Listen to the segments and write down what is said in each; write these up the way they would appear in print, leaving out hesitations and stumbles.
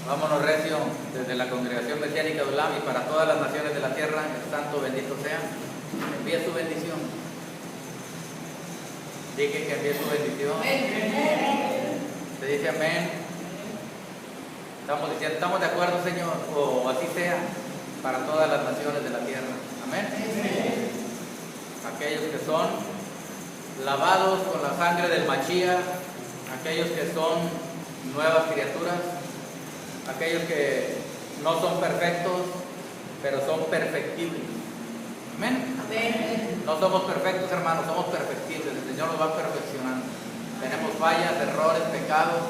Vámonos recio desde la Congregación Mesiánica de Ulam y para todas las naciones de la tierra, el santo bendito sea. Envíe su bendición. Dije que envíe su bendición. Se dice amén. Estamos diciendo, estamos de acuerdo, Señor, o así sea para todas las naciones de la tierra. Amén. Aquellos que son lavados con la sangre del Mashiach, aquellos que son nuevas criaturas, aquellos que no son perfectos, pero son perfectibles. Amén. No somos perfectos, hermanos, somos perfectibles. El Señor nos va perfeccionando. Tenemos fallas, errores, pecados,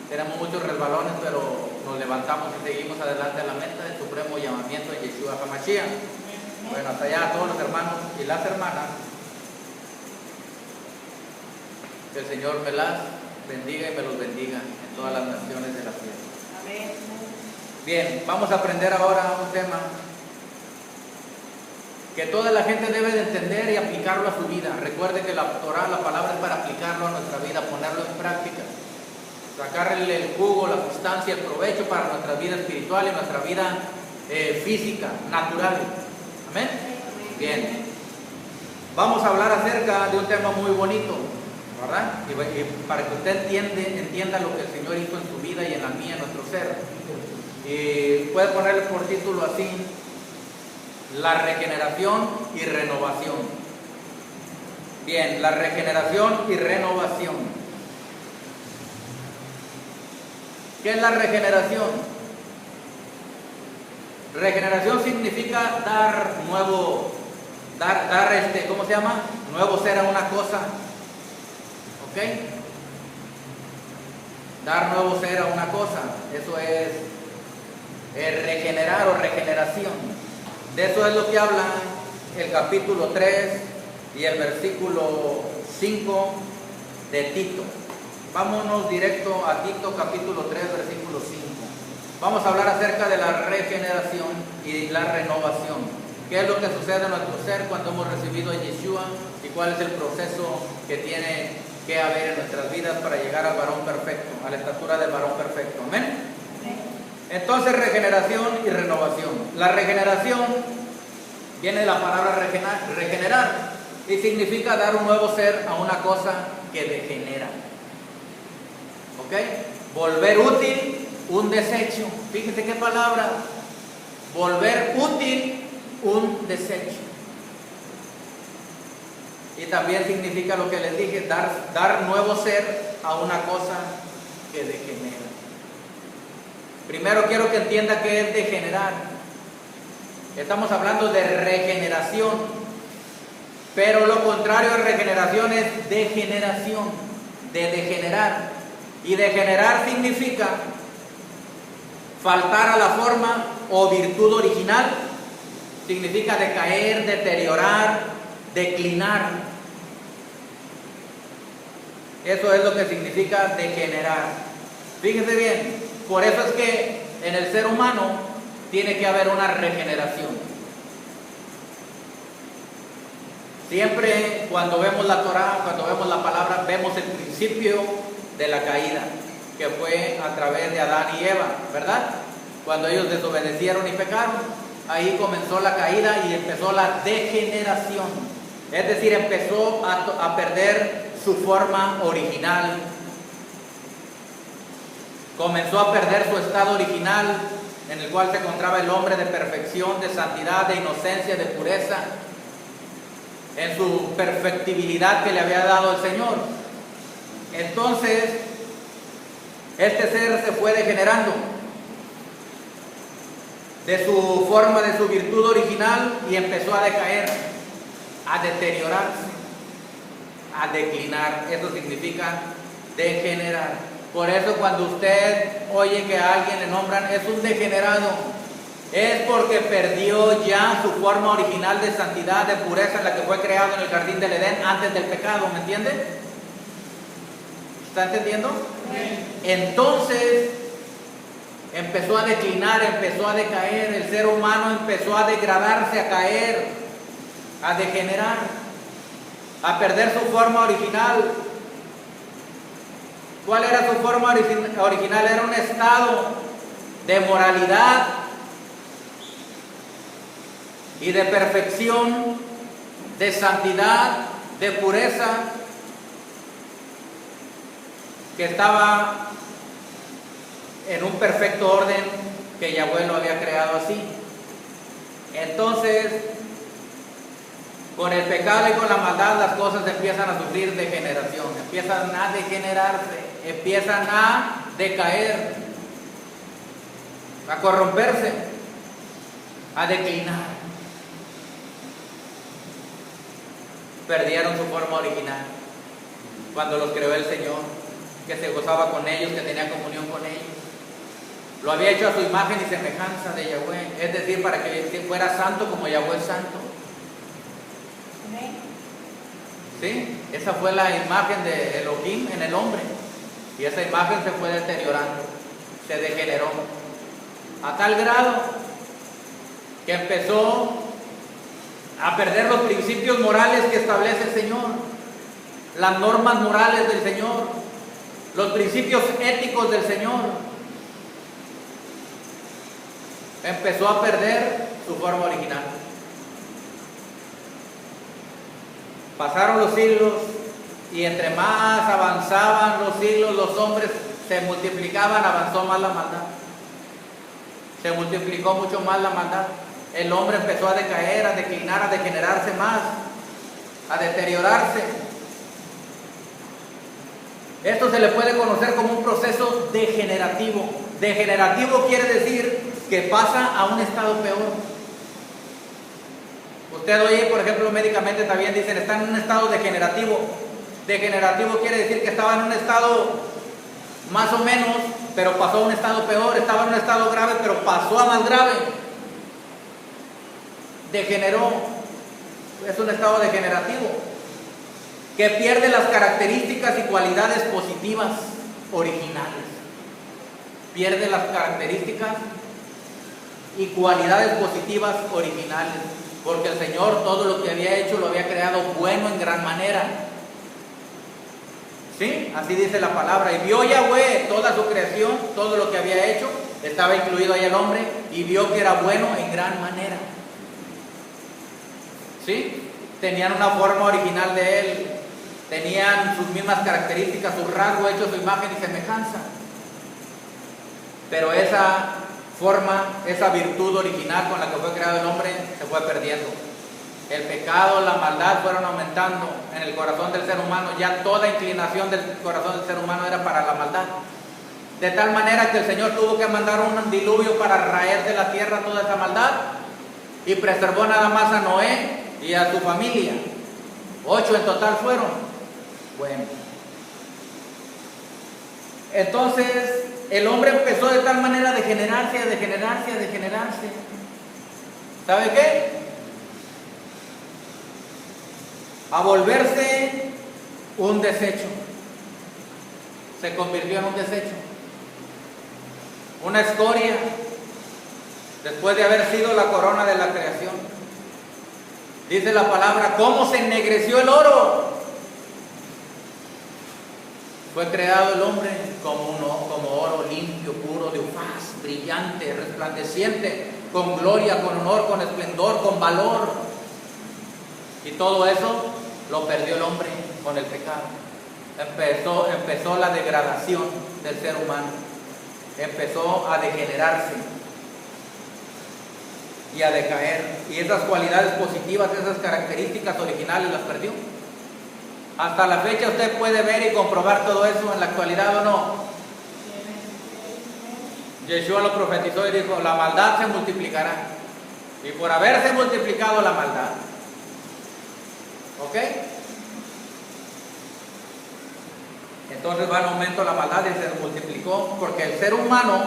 tenemos muchos resbalones, pero nos levantamos y seguimos adelante a la meta del supremo llamamiento de Yeshua HaMashiach. Bueno, hasta allá a todos los hermanos y las hermanas. Que el Señor me las bendiga y me los bendiga en todas las naciones de la tierra. Amén. Bien, vamos a aprender ahora un tema que toda la gente debe de entender y aplicarlo a su vida. Recuerde que la Torah, la palabra es para aplicarlo a nuestra vida, ponerlo en práctica, sacarle el jugo, la sustancia, el provecho para nuestra vida espiritual y nuestra vida física, natural. Amén. Bien, vamos a hablar acerca de un tema muy bonito, ¿verdad? Y para que usted entienda lo que el Señor hizo en su vida y en la mía, en nuestro ser. Y puede ponerle por título así: la regeneración y renovación. Bien, la regeneración y renovación. ¿Qué es la regeneración? Regeneración significa dar nuevo, ¿cómo se llama? Nuevo ser a una cosa. ¿Ok? Dar nuevo ser a una cosa. Eso es regenerar o regeneración. De eso es lo que habla el capítulo 3 y el versículo 5 de Tito. Vámonos directo a Tito capítulo 3, versículo 5. Vamos a hablar acerca de la regeneración y la renovación. ¿Qué es lo que sucede en nuestro ser cuando hemos recibido a Yeshua y cuál es el proceso que tiene que haber en nuestras vidas para llegar al varón perfecto, a la estatura del varón perfecto? Amén. Entonces, regeneración y renovación. La regeneración viene de la palabra regenerar y significa dar un nuevo ser a una cosa que degenera. ¿Ok? Volver útil un desecho. Fíjense qué palabra. Volver útil un desecho. Y también significa lo que les dije, dar nuevo ser a una cosa que degenera. Primero quiero que entienda qué es degenerar. Estamos hablando de regeneración, pero lo contrario de regeneración es degeneración, de degenerar. Y degenerar significa faltar a la forma o virtud original, significa decaer, deteriorar, declinar. Eso es lo que significa degenerar. Fíjense bien. Por eso es que en el ser humano tiene que haber una regeneración. Siempre cuando vemos la Torah, cuando vemos la palabra, vemos el principio de la caída, que fue a través de Adán y Eva, ¿verdad? Cuando ellos desobedecieron y pecaron, ahí comenzó la caída y empezó la degeneración. Es decir, empezó a perder su forma original. Comenzó a perder su estado original, en el cual se encontraba el hombre de perfección, de santidad, de inocencia, de pureza, en su perfectibilidad que le había dado el Señor. Entonces, este ser se fue degenerando de su forma, de su virtud original, y empezó a decaer, a deteriorarse, a declinar. Eso significa degenerar. Por eso cuando usted oye que a alguien le nombran es un degenerado, es porque perdió ya su forma original de santidad, de pureza, en la que fue creado en el jardín del Edén antes del pecado. ¿Me entiende? ¿Está entendiendo? Entonces empezó a declinar, empezó a decaer, el ser humano empezó a degradarse, a caer, a degenerar, a perder su forma original. ¿Cuál era su forma original? Era un estado de moralidad y de perfección, de santidad, de pureza, que estaba en un perfecto orden que Yahweh lo había creado así. Entonces, con el pecado y con la maldad, las cosas empiezan a sufrir degeneración, empiezan a degenerarse, empiezan a decaer, a corromperse, a declinar. Perdieron su forma original cuando los creó el Señor, que se gozaba con ellos, que tenía comunión con ellos. Lo había hecho a su imagen y semejanza de Yahweh, es decir, para que fuera santo como Yahweh es santo. ¿Sí? Esa fue la imagen de Elohim en el hombre, y esa imagen se fue deteriorando, se degeneró a tal grado que empezó a perder los principios morales que establece el Señor, las normas morales del Señor, los principios éticos del Señor. Empezó a perder su forma original. Pasaron los siglos y entre más avanzaban los siglos, los hombres se multiplicaban, avanzó más la maldad. Se multiplicó mucho más la maldad. El hombre empezó a decaer, a declinar, a degenerarse más, a deteriorarse. Esto se le puede conocer como un proceso degenerativo. Degenerativo quiere decir que pasa a un estado peor. Usted oye, por ejemplo, médicamente también dicen, está en un estado degenerativo. Degenerativo quiere decir que estaba en un estado más o menos, pero pasó a un estado peor. Estaba en un estado grave, pero pasó a más grave. Degeneró. Es un estado degenerativo que pierde las características y cualidades positivas originales. Pierde las características y cualidades positivas originales, porque el Señor todo lo que había hecho lo había creado bueno en gran manera. ¿Sí? Así dice la palabra. Y vio Yahweh toda su creación, todo lo que había hecho, estaba incluido ahí el hombre, y vio que era bueno en gran manera. ¿Sí? Tenían una forma original de él, tenían sus mismas características, sus rasgos hechos, su imagen y semejanza. Pero esa forma, esa virtud original con la que fue creado el hombre, se fue perdiendo. El pecado, la maldad fueron aumentando en el corazón del ser humano. Ya toda inclinación del corazón del ser humano era para la maldad. De tal manera que el Señor tuvo que mandar un diluvio para raer de la tierra toda esa maldad, y preservó nada más a Noé y a su familia. 8 en total fueron. Bueno, entonces el hombre empezó de tal manera a degenerarse, a degenerarse, a degenerarse. ¿Sabe qué? A volverse un desecho. Se convirtió en un desecho, una escoria, después de haber sido la corona de la creación. Dice la palabra, ¿cómo se ennegreció el oro? Fue creado el hombre como oro limpio, puro, de ufaz, brillante, resplandeciente, con gloria, con honor, con esplendor, con valor. Y todo eso lo perdió el hombre con el pecado. Empezó la degradación del ser humano. Empezó a degenerarse y a decaer. Y esas cualidades positivas, esas características originales las perdió. Hasta la fecha usted puede ver y comprobar todo eso en la actualidad, ¿o no? Yeshua lo profetizó y dijo, la maldad se multiplicará. Y por haberse multiplicado la maldad. ¿Ok? Entonces va en aumento la maldad y se multiplicó porque el ser humano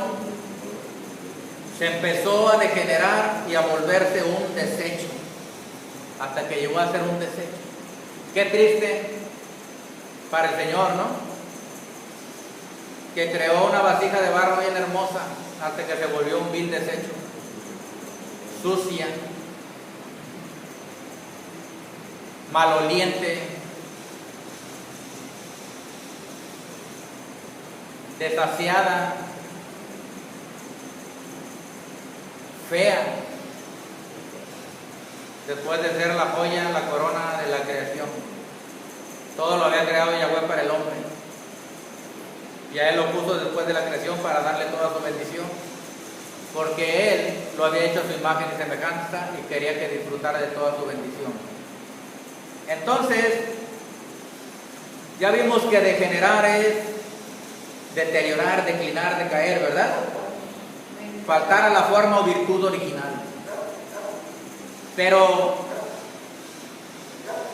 se empezó a degenerar y a volverse un desecho, hasta que llegó a ser un desecho. Qué triste para el Señor, ¿no? Que creó una vasija de barro bien hermosa hasta que se volvió un vil desecho, sucia, maloliente. desasiada, fea, después de ser la joya, la corona de la creación. Todo lo había creado Yahweh para el hombre, y a él lo puso después de la creación para darle toda su bendición, porque él lo había hecho a su imagen y semejanza y quería que disfrutara de toda su bendición. Entonces, ya vimos que degenerar es deteriorar, declinar, decaer, ¿verdad? Faltar a la forma o virtud original. Pero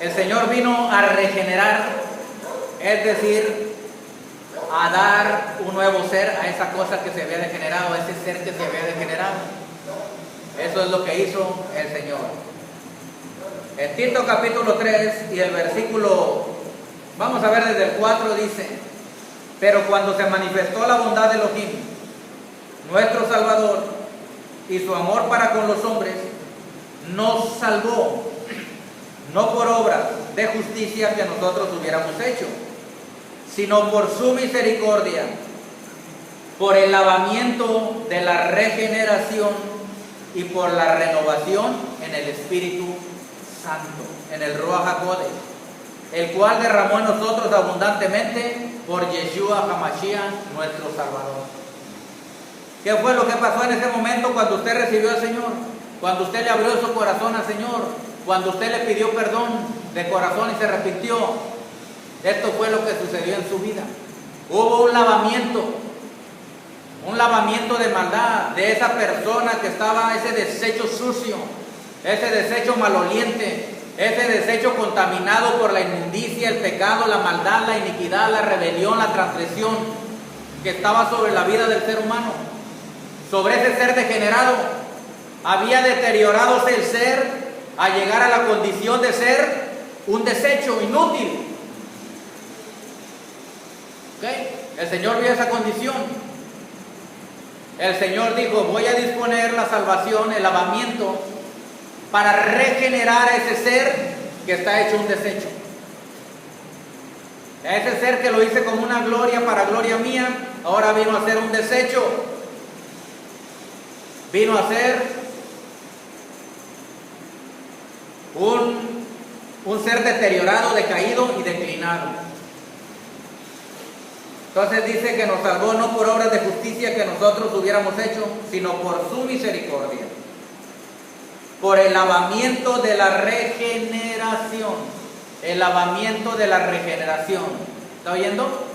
el Señor vino a regenerar, es decir, a dar un nuevo ser a esa cosa que se había degenerado, a ese ser que se había degenerado. Eso es lo que hizo el Señor. En Tito capítulo 3 y el versículo, vamos a ver desde el 4, dice: pero cuando se manifestó la bondad de Elohim, nuestro Salvador, y su amor para con los hombres, nos salvó, no por obras de justicia que nosotros hubiéramos hecho, sino por su misericordia, por el lavamiento de la regeneración y por la renovación en el Espíritu Santo, en el Ruach HaKodesh, el cual derramó en nosotros abundantemente por Yeshua HaMashiach, nuestro Salvador. ¿Qué fue lo que pasó en ese momento cuando usted recibió al Señor? Cuando usted le abrió su corazón al Señor, cuando usted le pidió perdón de corazón y se arrepintió. Esto fue lo que sucedió en su vida. Hubo un lavamiento de maldad de esa persona que estaba, ese desecho sucio, ese desecho maloliente, ese desecho contaminado por la inmundicia, el pecado, la maldad, la iniquidad, la rebelión, la transgresión que estaba sobre la vida del ser humano, sobre ese ser degenerado. Había deteriorado el ser a llegar a la condición de ser un desecho inútil. ¿Okay? El Señor vio esa condición. El Señor dijo: voy a disponer la salvación, el lavamiento, para regenerar a ese ser que está hecho un desecho. A ese ser que lo hice como una gloria para gloria mía, ahora vino a ser un desecho. Vino a ser un ser deteriorado, decaído y declinado. Entonces dice que nos salvó no por obras de justicia que nosotros hubiéramos hecho, sino por su misericordia, por el lavamiento de la regeneración. El lavamiento de la regeneración. ¿Está oyendo?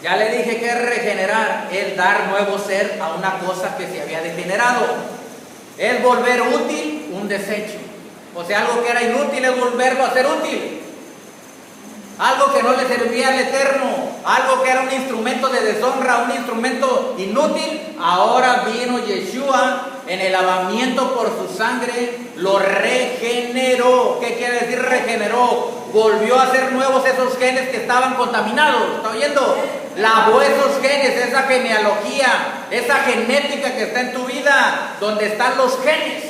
Ya le dije que regenerar es dar nuevo ser a una cosa que se había degenerado. Es volver útil un desecho. O sea, algo que era inútil es volverlo a ser útil. Algo que no le servía al Eterno, algo que era un instrumento de deshonra, un instrumento inútil, ahora vino Yeshua en el lavamiento por su sangre, lo regeneró. ¿Qué quiere decir regeneró? Volvió a hacer nuevos esos genes que estaban contaminados. ¿Está oyendo? Lavó esos genes, esa genealogía, esa genética que está en tu vida, donde están los genes.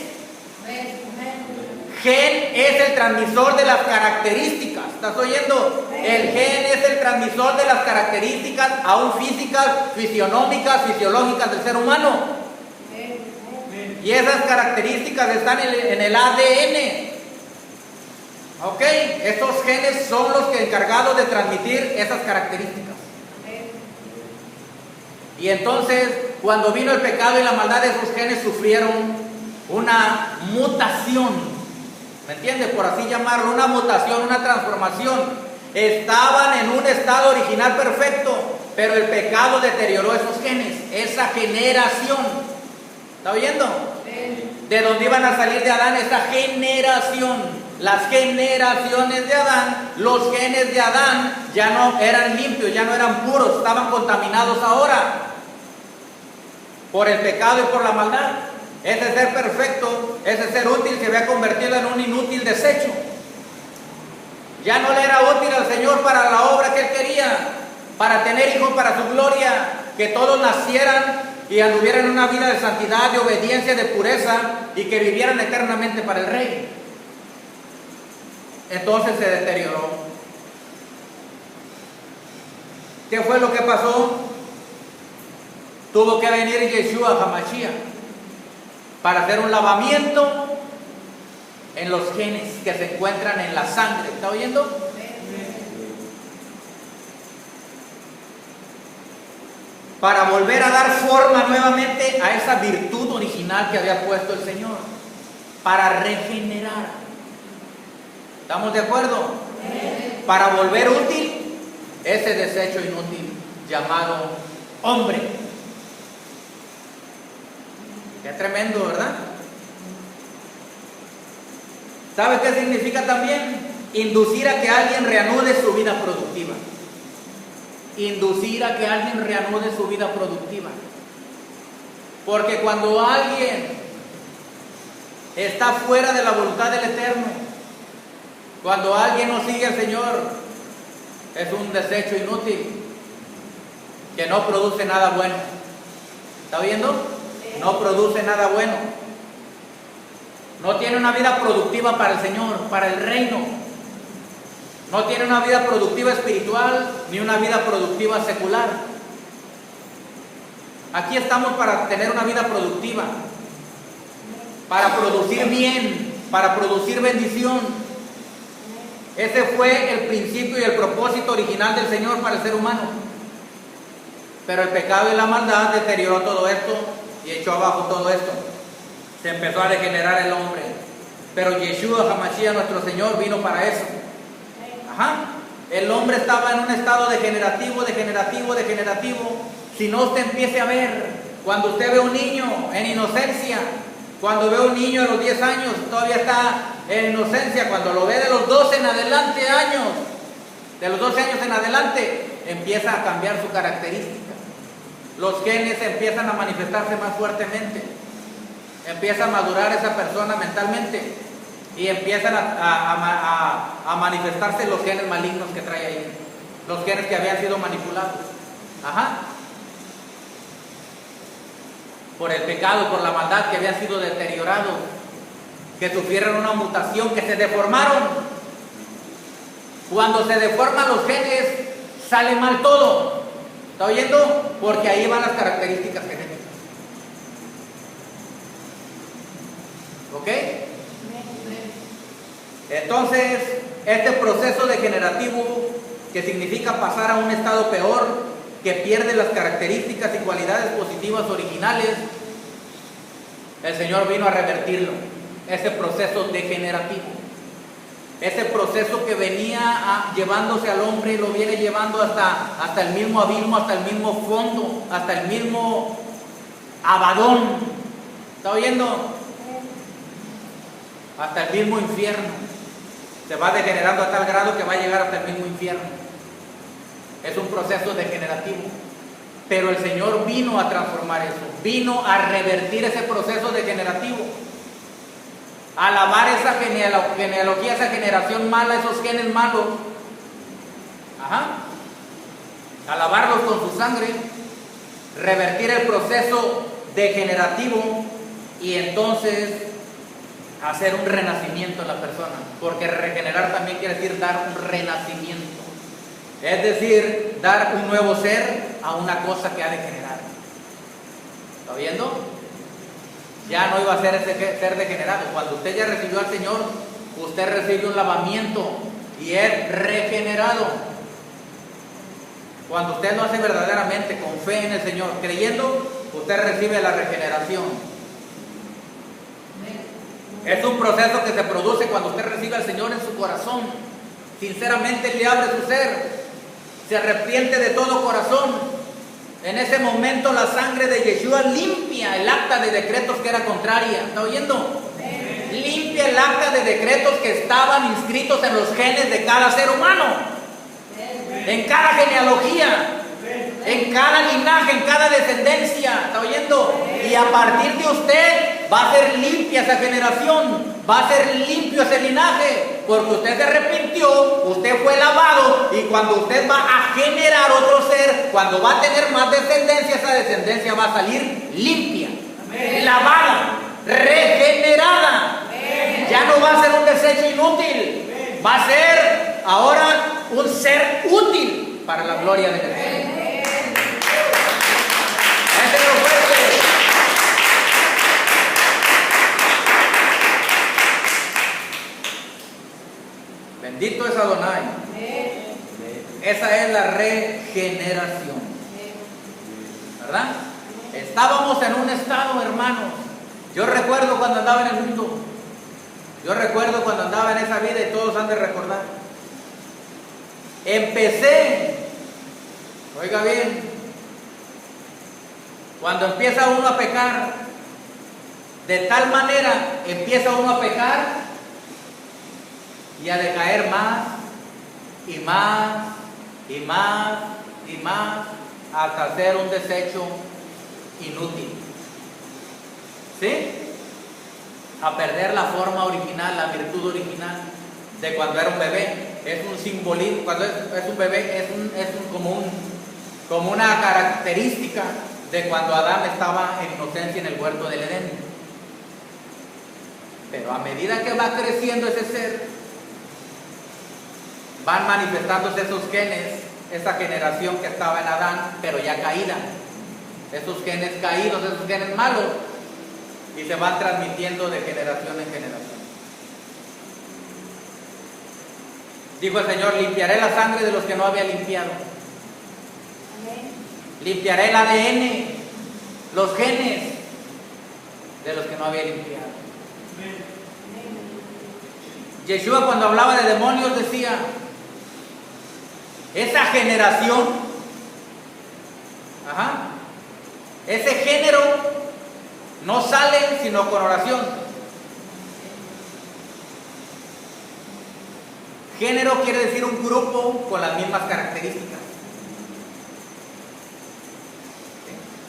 Gen es el transmisor de las características. ¿Estás oyendo? El gen es el transmisor de las características, aún físicas, fisionómicas, fisiológicas del ser humano. Y esas características están en el ADN. ¿Ok? Estos genes son los que encargados de transmitir esas características. Y entonces, cuando vino el pecado y la maldad, esos genes sufrieron una mutación. ¿Me entiendes? Por así llamarlo, una mutación, una transformación. Estaban en un estado original perfecto, pero el pecado deterioró esos genes, esa generación. ¿Está oyendo? De donde iban a salir de Adán esa generación. Las generaciones de Adán, los genes de Adán ya no eran limpios, ya no eran puros, estaban contaminados ahora por el pecado y por la maldad. Ese ser perfecto, ese ser útil se había convertido en un inútil desecho. Ya no le era útil al Señor para la obra que Él quería, para tener hijos para su gloria, que todos nacieran y anduvieran en una vida de santidad, de obediencia, de pureza, y que vivieran eternamente para el Rey. Entonces se deterioró. ¿Qué fue lo que pasó? Tuvo que venir Yeshua HaMashiach para hacer un lavamiento en los genes que se encuentran en la sangre. ¿Está oyendo? Para volver a dar forma nuevamente a esa virtud original que había puesto el Señor, para regenerar. ¿Estamos de acuerdo? Para volver útil ese desecho inútil llamado hombre. Qué tremendo, ¿verdad? ¿Sabe qué significa también? Inducir a que alguien reanude su vida productiva. Inducir a que alguien reanude su vida productiva. Porque cuando alguien está fuera de la voluntad del Eterno, cuando alguien no sigue al Señor, es un desecho inútil que no produce nada bueno. ¿Está oyendo? No produce nada bueno. No tiene una vida productiva para el Señor, para el reino. No tiene una vida productiva espiritual ni una vida productiva secular. Aquí estamos para tener una vida productiva, para producir bien, para producir bendición. Ese fue el principio y el propósito original del Señor para el ser humano. Pero el pecado y la maldad deterioró todo esto y echó abajo todo esto. Se empezó a degenerar el hombre. Pero Yeshua HaMashiach, nuestro Señor, vino para eso. El hombre estaba en un estado degenerativo. Si no, usted empiece a ver, cuando usted ve un niño en inocencia, cuando ve un niño a los 10 años, todavía está en inocencia. Cuando lo ve de los 12 en adelante años, de los 12 años en adelante, empieza a cambiar su característica. Los genes empiezan a manifestarse más fuertemente. Empieza a madurar esa persona mentalmente. Y empiezan a manifestarse los genes malignos que trae ahí. Los genes que habían sido manipulados. Por el pecado, por la maldad, que habían sido deteriorados. Que sufrieron una mutación, que se deformaron. Cuando se deforman los genes, sale mal todo. ¿Está oyendo? Porque ahí van las características genéticas. ¿Ok? Entonces, este proceso degenerativo, que significa pasar a un estado peor, que pierde las características y cualidades positivas originales, el Señor vino a revertirlo. Ese proceso degenerativo, ese proceso que venía llevándose al hombre, lo viene llevando hasta el mismo abismo, hasta el mismo fondo, hasta el mismo Abadón. ¿Está oyendo? Hasta el mismo infierno. Se va degenerando a tal grado que va a llegar hasta el mismo infierno. Es un proceso degenerativo. Pero el Señor vino a transformar eso. Vino a revertir ese proceso degenerativo. A lavar esa genealogía, esa generación mala, esos genes malos. A lavarlos con su sangre. Revertir el proceso degenerativo. Y entonces hacer un renacimiento en la persona, porque regenerar también quiere decir dar un renacimiento, es decir, dar un nuevo ser a una cosa que ha degenerado. ¿Está viendo? Ya no iba a ser ese ser degenerado. Cuando usted ya recibió al Señor, usted recibe un lavamiento y es regenerado. Cuando usted lo hace verdaderamente con fe en el Señor, creyendo, usted recibe la regeneración. Es un proceso que se produce cuando usted recibe al Señor en su corazón. Sinceramente le abre su ser. Se arrepiente de todo corazón. En ese momento la sangre de Yeshua limpia el acta de decretos que era contraria. ¿Está oyendo? Limpia el acta de decretos que estaban inscritos en los genes de cada ser humano. En cada genealogía. En cada linaje, en cada descendencia. ¿Está oyendo? Y a partir de usted va a ser limpia esa generación, va a ser limpio ese linaje, porque usted se arrepintió, usted fue lavado, y cuando usted va a generar otro ser, cuando va a tener más descendencia, esa descendencia va a salir limpia, lavada, regenerada. Ya no va a ser un desecho inútil, va a ser ahora un ser útil. para la gloria del Eterno. Este lo fuerte. Bendito es Adonai. Esa es la regeneración. ¿Verdad? Estábamos en un estado, hermanos. Yo recuerdo cuando andaba en el mundo. Yo recuerdo cuando andaba en esa vida y todos han de recordar. Empecé, oiga bien, cuando empieza uno a pecar, de tal manera empieza uno a pecar y a decaer más y más y más y más hasta ser un desecho inútil. ¿Sí? A perder la forma original, la virtud original de cuando era un bebé. Es un simbolismo, cuando es un bebé es como una característica de cuando Adán estaba en inocencia en el huerto del Edén. Pero a medida que va creciendo ese ser, van manifestándose esos genes, esa generación que estaba en Adán, pero ya caída, esos genes caídos, esos genes malos, y se van transmitiendo de generación en generación. Dijo el Señor: limpiaré la sangre de los que no había limpiado. Limpiaré el ADN, los genes de los que no había limpiado. Yeshua, cuando hablaba de demonios, decía: esa generación, ese género no sale sino con oración. Género quiere decir un grupo con las mismas características.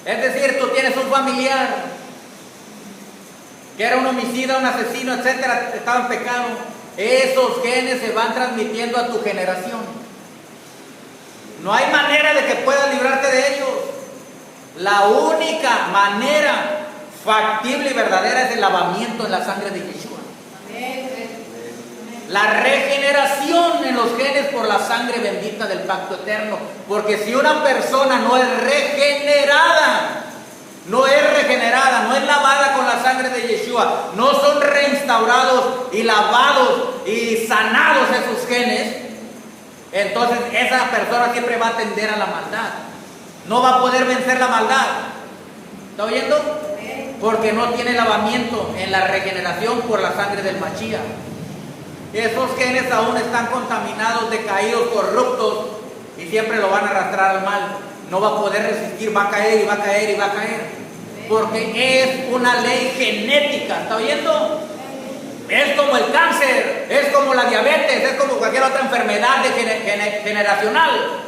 Es decir, tú tienes un familiar que era un homicida, un asesino, etcétera, estaba en pecado. Esos genes se van transmitiendo a tu generación. No hay manera de que puedas librarte de ellos. La única manera factible y verdadera es el lavamiento en la sangre de Yeshua. La regeneración en los genes por la sangre bendita del pacto eterno. Porque si una persona no es regenerada, no es lavada con la sangre de Yeshua, no son reinstaurados y lavados y sanados esos genes, entonces esa persona siempre va a tender a la maldad. No va a poder vencer la maldad. ¿Está oyendo? Porque no tiene lavamiento en la regeneración por la sangre del Mashiach. Esos genes aún están contaminados, decaídos, corruptos, y siempre lo van a arrastrar al mal. No va a poder resistir, va a caer y va a caer y va a caer. Porque es una ley genética. ¿Está oyendo? Es como el cáncer, es como la diabetes, es como cualquier otra enfermedad generacional.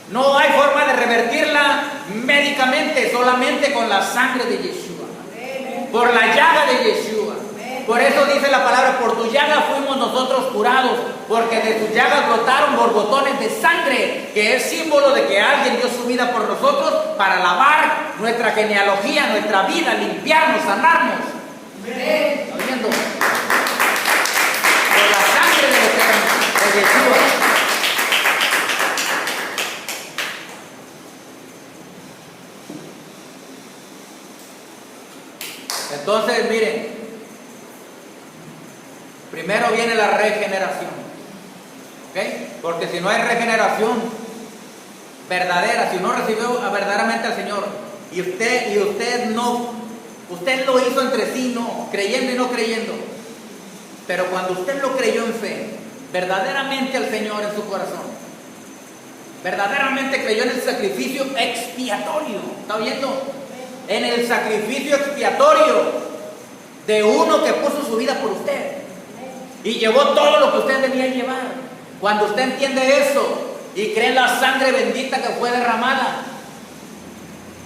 No hay forma de revertirla médicamente, solamente con la sangre de Yeshua, por la llaga de Yeshua. Por eso dice la palabra: por tu llaga fuimos nosotros curados, porque de tus llagas brotaron borbotones de sangre, que es símbolo de que alguien dio su vida por nosotros para lavar nuestra genealogía, nuestra vida, limpiarnos, sanarnos. ¿Está oyendo? Por la sangre del Eterno, de Yeshua. Entonces, miren, primero viene la regeneración, ¿ok? Porque si no hay regeneración verdadera, si no recibió verdaderamente al Señor, y usted lo hizo entre sí, no, creyendo y no creyendo, pero cuando usted lo creyó en fe, verdaderamente al Señor en su corazón, verdaderamente creyó en el sacrificio expiatorio, ¿está oyendo? En el sacrificio expiatorio de uno que puso su vida por usted y llevó todo lo que usted debía llevar. Cuando usted entiende eso y cree en la sangre bendita que fue derramada,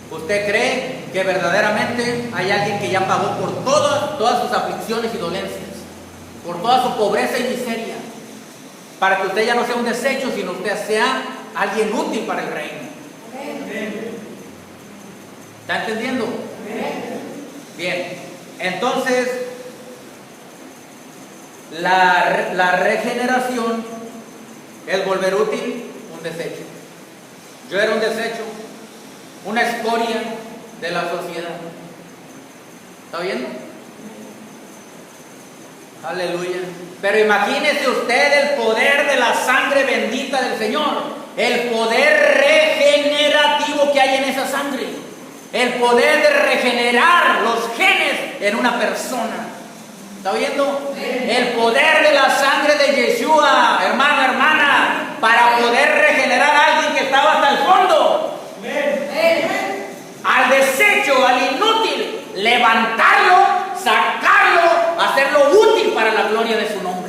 usted cree que verdaderamente hay alguien que ya pagó por todas sus aflicciones y dolencias, por toda su pobreza y miseria, para que usted ya no sea un desecho, sino usted sea alguien útil para el reino. ¿Está entendiendo? Bien, entonces la regeneración es volver útil un desecho. Yo era un desecho, una escoria de la sociedad. ¿Está viendo? Aleluya. Pero imagínese usted el poder de la sangre bendita del Señor, el poder regenerativo que hay en esa sangre, el poder de regenerar los genes en una persona. ¿Está viendo? El poder de la sangre de Yeshua, hermano, hermana, para poder regenerar a alguien que estaba hasta el fondo. Al desecho, al inútil, levantarlo, sacarlo, hacerlo útil para la gloria de su nombre.